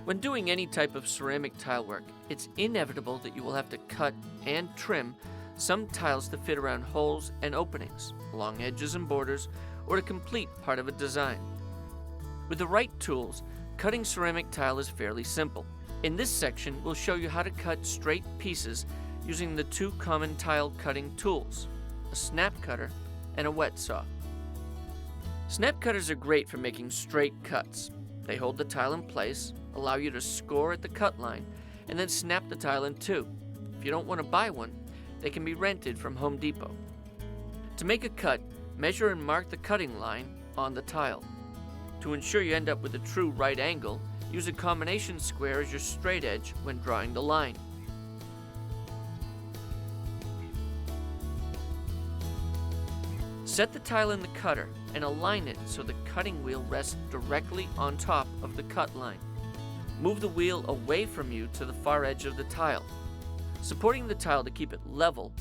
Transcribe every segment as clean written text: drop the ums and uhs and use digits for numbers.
When doing any type of ceramic tile work, it's inevitable that you will have to cut and trim some tiles to fit around holes and openings, along edges and borders, or to complete part of a design. With the right tools, cutting ceramic tile is fairly simple. In this section, we'll show you how to cut straight pieces using the two common tile cutting tools, a snap cutter and a wet saw. Snap cutters are great for making straight cuts. They hold the tile in place, allow you to score at the cut line, and then snap the tile in two. If you don't want to buy one, they can be rented from Home Depot. To make a cut, measure and mark the cutting line on the tile. To ensure you end up with a true right angle, use a combination square as your straight edge when drawing the line. Set the tile in the cutter and align it so the cutting wheel rests directly on top of the cut line. Move the wheel away from you to the far edge of the tile. Supporting the tile to keep it level,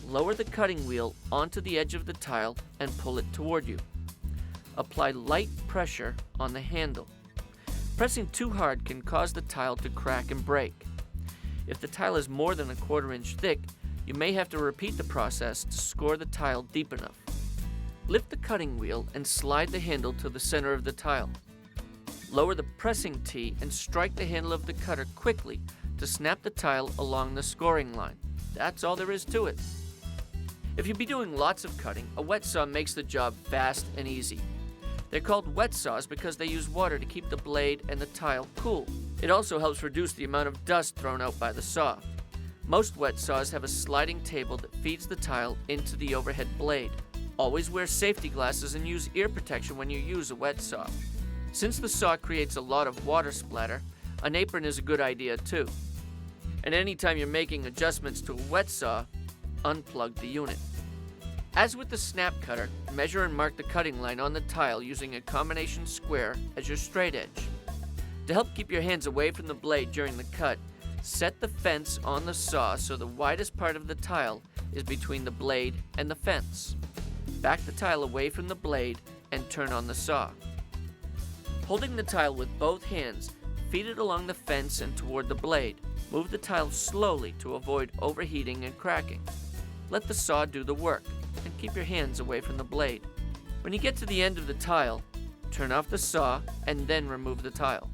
lower the cutting wheel onto the edge of the tile and pull it toward you. Apply light pressure on the handle. Pressing too hard can cause the tile to crack and break. If the tile is more than a 1/4 inch thick, you may have to repeat the process to score the tile deep enough. Lift the cutting wheel and slide the handle to the center of the tile. Lower the pressing T and strike the handle of the cutter quickly to snap the tile along the scoring line. That's all there is to it. If you'll be doing lots of cutting, a wet saw makes the job fast and easy. They're called wet saws because they use water to keep the blade and the tile cool. It also helps reduce the amount of dust thrown out by the saw. Most wet saws have a sliding table that feeds the tile into the overhead blade. Always wear safety glasses and use ear protection when you use a wet saw. Since the saw creates a lot of water splatter, an apron is a good idea too. And anytime you're making adjustments to a wet saw, unplug the unit. As with the snap cutter, measure and mark the cutting line on the tile using a combination square as your straight edge. To help keep your hands away from the blade during the cut, set the fence on the saw so the widest part of the tile is between the blade and the fence. Back the tile away from the blade and turn on the saw. Holding the tile with both hands, feed it along the fence and toward the blade. Move the tile slowly to avoid overheating and cracking. Let the saw do the work and keep your hands away from the blade. When you get to the end of the tile, turn off the saw and then remove the tile.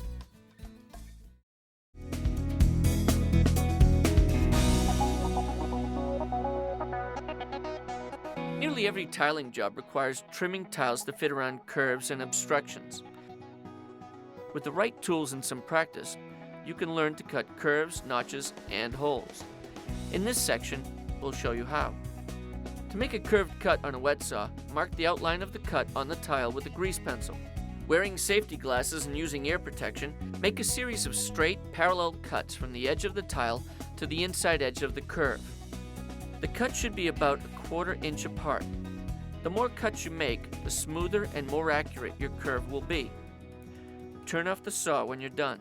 Nearly every tiling job requires trimming tiles to fit around curves and obstructions. With the right tools and some practice, you can learn to cut curves, notches, and holes. In this section, we'll show you how. To make a curved cut on a wet saw, mark the outline of the cut on the tile with a grease pencil. Wearing safety glasses and using ear protection, make a series of straight, parallel cuts from the edge of the tile to the inside edge of the curve. The cut should be about a 1/4 inch apart. The more cuts you make, the smoother and more accurate your curve will be. Turn off the saw when you're done.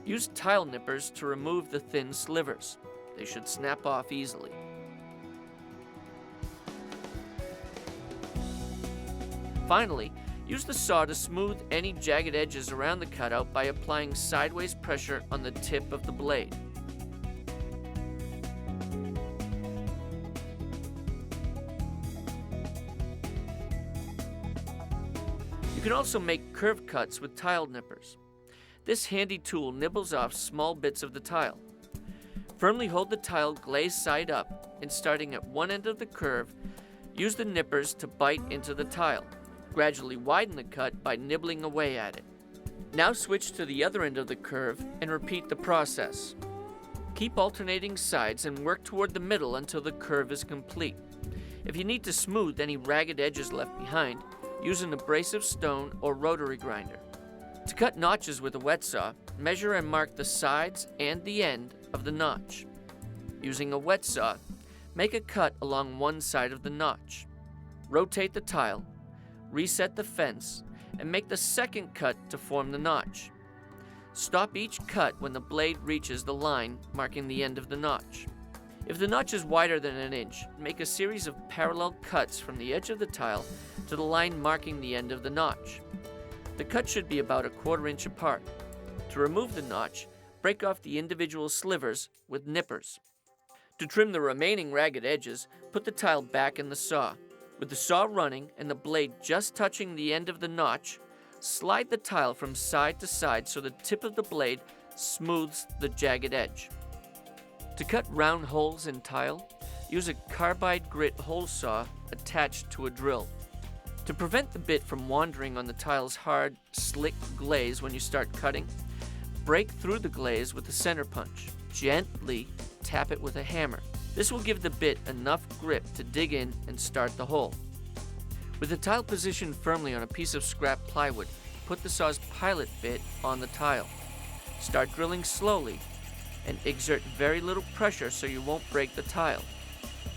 Use tile nippers to remove the thin slivers. They should snap off easily. Finally, use the saw to smooth any jagged edges around the cutout by applying sideways pressure on the tip of the blade. You can also make curve cuts with tile nippers. This handy tool nibbles off small bits of the tile. Firmly hold the tile glazed side up and starting at one end of the curve, use the nippers to bite into the tile. Gradually widen the cut by nibbling away at it. Now switch to the other end of the curve and repeat the process. Keep alternating sides and work toward the middle until the curve is complete. If you need to smooth any ragged edges left behind, use an abrasive stone or rotary grinder. To cut notches with a wet saw, measure and mark the sides and the end of the notch. Using a wet saw, make a cut along one side of the notch. Rotate the tile, reset the fence, and make the second cut to form the notch. Stop each cut when the blade reaches the line marking the end of the notch. If the notch is wider than an inch, make a series of parallel cuts from the edge of the tile to the line marking the end of the notch. The cut should be about a 1/4 inch apart. To remove the notch, break off the individual slivers with nippers. To trim the remaining ragged edges, put the tile back in the saw. With the saw running and the blade just touching the end of the notch, slide the tile from side to side so the tip of the blade smooths the jagged edge. To cut round holes in tile, use a carbide grit hole saw attached to a drill. To prevent the bit from wandering on the tile's hard, slick glaze when you start cutting, break through the glaze with a center punch. Gently tap it with a hammer. This will give the bit enough grip to dig in and start the hole. With the tile positioned firmly on a piece of scrap plywood, put the saw's pilot bit on the tile. Start drilling slowly and exert very little pressure so you won't break the tile.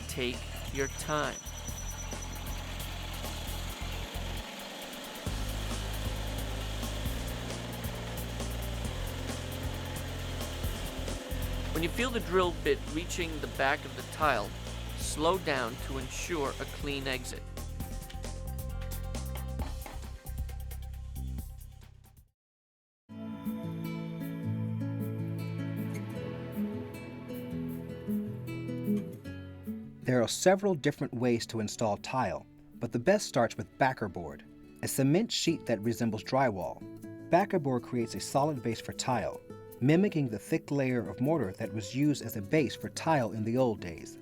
Take your time. When you feel the drill bit reaching the back of the tile, slow down to ensure a clean exit. There are several different ways to install tile, but the best starts with backer board, a cement sheet that resembles drywall. Backer board creates a solid base for tile, mimicking the thick layer of mortar that was used as a base for tile in the old days.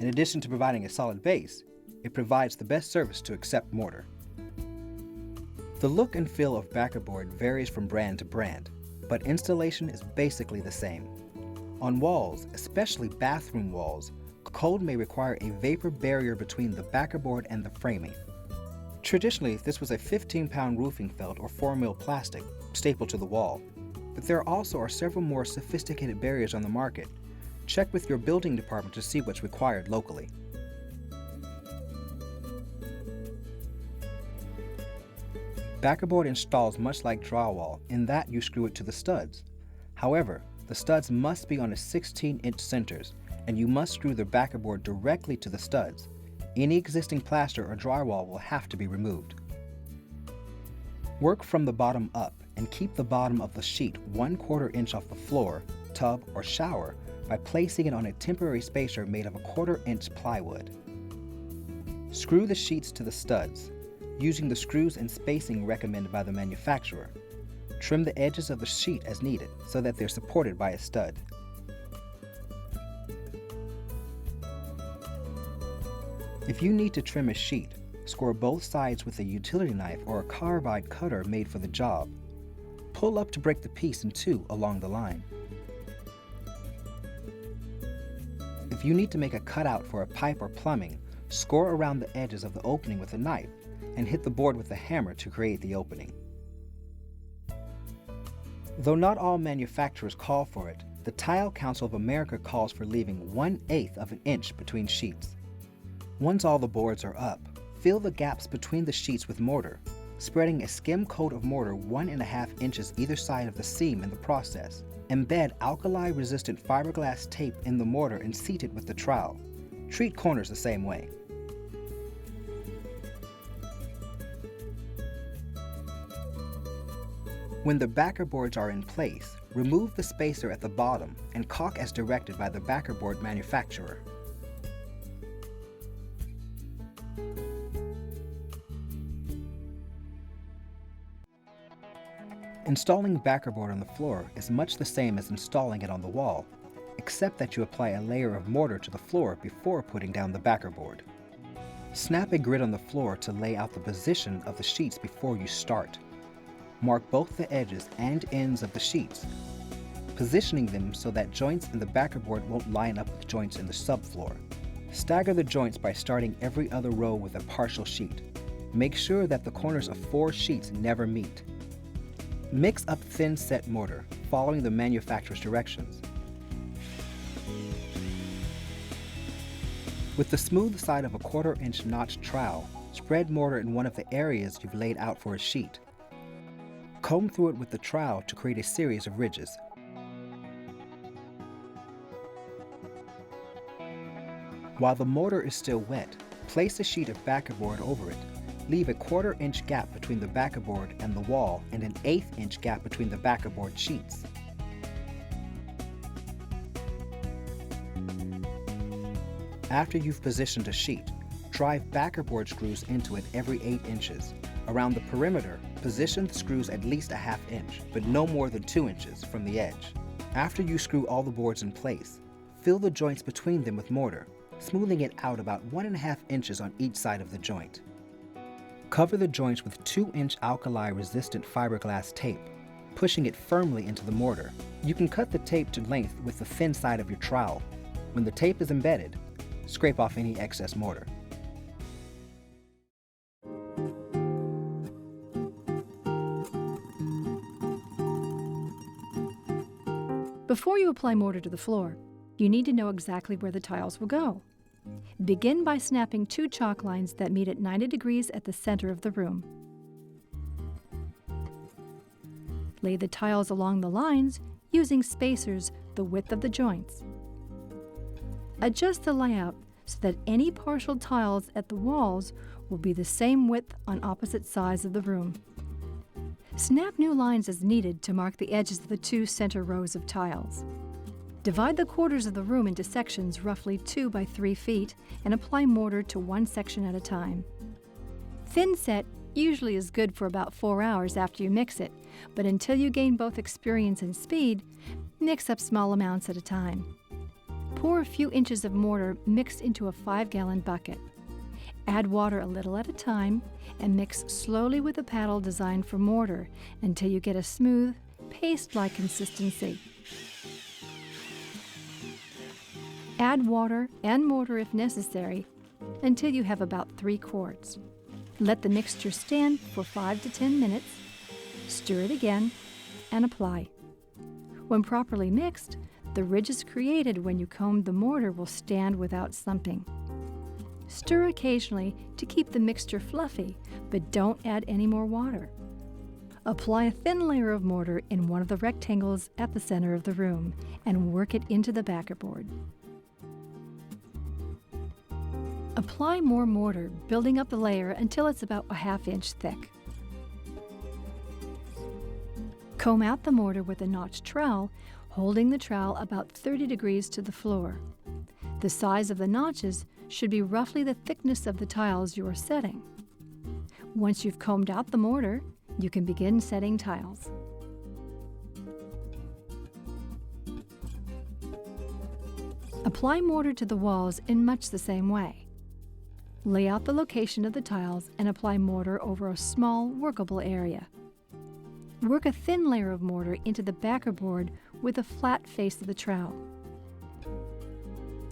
In addition to providing a solid base, it provides the best service to accept mortar. The look and feel of backer board varies from brand to brand, but installation is basically the same. On walls, especially bathroom walls, code may require a vapor barrier between the backer board and the framing. Traditionally, this was a 15-pound roofing felt or 4 mil plastic stapled to the wall, but there also are several more sophisticated barriers on the market. Check with your building department to see what's required locally. Backer board installs much like drywall in that you screw it to the studs. However, the studs must be on a 16-inch centers, and you must screw the backer board directly to the studs. Any existing plaster or drywall will have to be removed. Work from the bottom up and keep the bottom of the sheet 1/4 inch off the floor, tub, or shower by placing it on a temporary spacer made of a 1/4 inch plywood. Screw the sheets to the studs, using the screws and spacing recommended by the manufacturer. Trim the edges of the sheet as needed so that they're supported by a stud. If you need to trim a sheet, score both sides with a utility knife or a carbide cutter made for the job. Pull up to break the piece in two along the line. If you need to make a cutout for a pipe or plumbing, score around the edges of the opening with a knife and hit the board with a hammer to create the opening. Though not all manufacturers call for it, the Tile Council of America calls for leaving 1/8 of an inch between sheets. Once all the boards are up, fill the gaps between the sheets with mortar, spreading a skim coat of mortar 1.5 inches either side of the seam in the process. Embed alkali-resistant fiberglass tape in the mortar and seat it with the trowel. Treat corners the same way. When the backer boards are in place, remove the spacer at the bottom and caulk as directed by the backer board manufacturer. Installing backer board on the floor is much the same as installing it on the wall, except that you apply a layer of mortar to the floor before putting down the backer board. Snap a grid on the floor to lay out the position of the sheets before you start. Mark both the edges and ends of the sheets, positioning them so that joints in the backer board won't line up with joints in the subfloor. Stagger the joints by starting every other row with a partial sheet. Make sure that the corners of 4 sheets never meet. Mix up thin set mortar, following the manufacturer's directions. With the smooth side of a 1/4 inch notched trowel, spread mortar in one of the areas you've laid out for a sheet. Comb through it with the trowel to create a series of ridges. While the mortar is still wet, place a sheet of backer board over it. Leave a 1/4 inch gap between the backerboard and the wall and an 1/8 inch gap between the backerboard sheets. After you've positioned a sheet, drive backerboard screws into it every 8 inches. Around the perimeter, position the screws at least a 1/2 inch, but no more than 2 inches from the edge. After you screw all the boards in place, fill the joints between them with mortar, smoothing it out about 1.5 inches on each side of the joint. Cover the joints with 2-inch alkali-resistant fiberglass tape, pushing it firmly into the mortar. You can cut the tape to length with the thin side of your trowel. When the tape is embedded, scrape off any excess mortar. Before you apply mortar to the floor, you need to know exactly where the tiles will go. Begin by snapping 2 chalk lines that meet at 90 degrees at the center of the room. Lay the tiles along the lines using spacers the width of the joints. Adjust the layout so that any partial tiles at the walls will be the same width on opposite sides of the room. Snap new lines as needed to mark the edges of the 2 center rows of tiles. Divide the quarters of the room into sections roughly 2 by 3 feet and apply mortar to one section at a time. Thin set usually is good for about 4 hours after you mix it, but until you gain both experience and speed, mix up small amounts at a time. Pour a few inches of mortar mixed into a 5-gallon bucket. Add water a little at a time and mix slowly with a paddle designed for mortar until you get a smooth, paste-like consistency. Add water and mortar if necessary until you have about 3 quarts. Let the mixture stand for 5 to 10 minutes, stir it again, and apply. When properly mixed, the ridges created when you combed the mortar will stand without slumping. Stir occasionally to keep the mixture fluffy, but don't add any more water. Apply a thin layer of mortar in one of the rectangles at the center of the room and work it into the backerboard. Apply more mortar, building up the layer until it's about a 1/2 inch thick. Comb out the mortar with a notched trowel, holding the trowel about 30 degrees to the floor. The size of the notches should be roughly the thickness of the tiles you are setting. Once you've combed out the mortar, you can begin setting tiles. Apply mortar to the walls in much the same way. Lay out the location of the tiles and apply mortar over a small, workable area. Work a thin layer of mortar into the backerboard with the flat face of the trowel.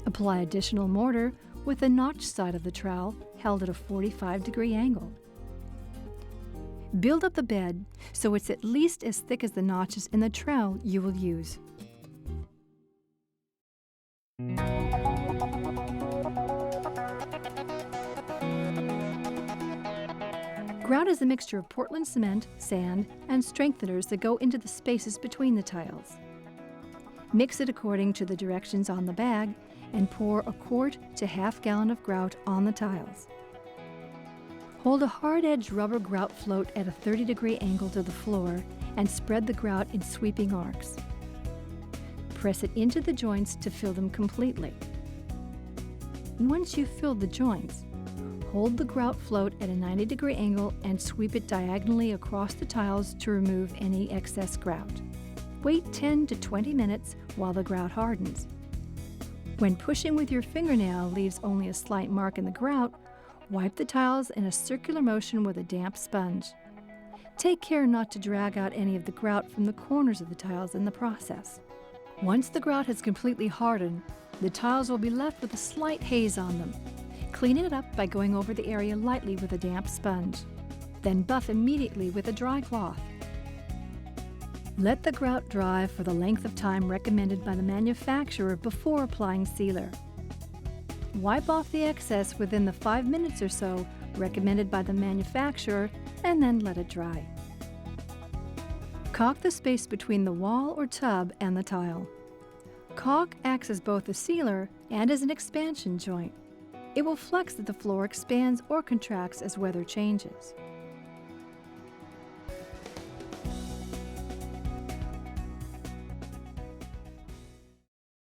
Apply additional mortar with the notched side of the trowel held at a 45-degree angle. Build up the bed so it's at least as thick as the notches in the trowel you will use. Grout is a mixture of Portland cement, sand, and strengtheners that go into the spaces between the tiles. Mix it according to the directions on the bag and pour a 1/4 to 1/2 gallon of grout on the tiles. Hold a hard-edged rubber grout float at a 30-degree angle to the floor and spread the grout in sweeping arcs. Press it into the joints to fill them completely. Once you've filled the joints, hold the grout float at a 90-degree angle and sweep it diagonally across the tiles to remove any excess grout. Wait 10 to 20 minutes while the grout hardens. When pushing with your fingernail leaves only a slight mark in the grout, wipe the tiles in a circular motion with a damp sponge. Take care not to drag out any of the grout from the corners of the tiles in the process. Once the grout has completely hardened, the tiles will be left with a slight haze on them. Clean it up by going over the area lightly with a damp sponge. Then buff immediately with a dry cloth. Let the grout dry for the length of time recommended by the manufacturer before applying sealer. Wipe off the excess within the 5 minutes or so recommended by the manufacturer and then let it dry. Caulk the space between the wall or tub and the tile. Caulk acts as both a sealer and as an expansion joint. It will flex if the floor expands or contracts as weather changes.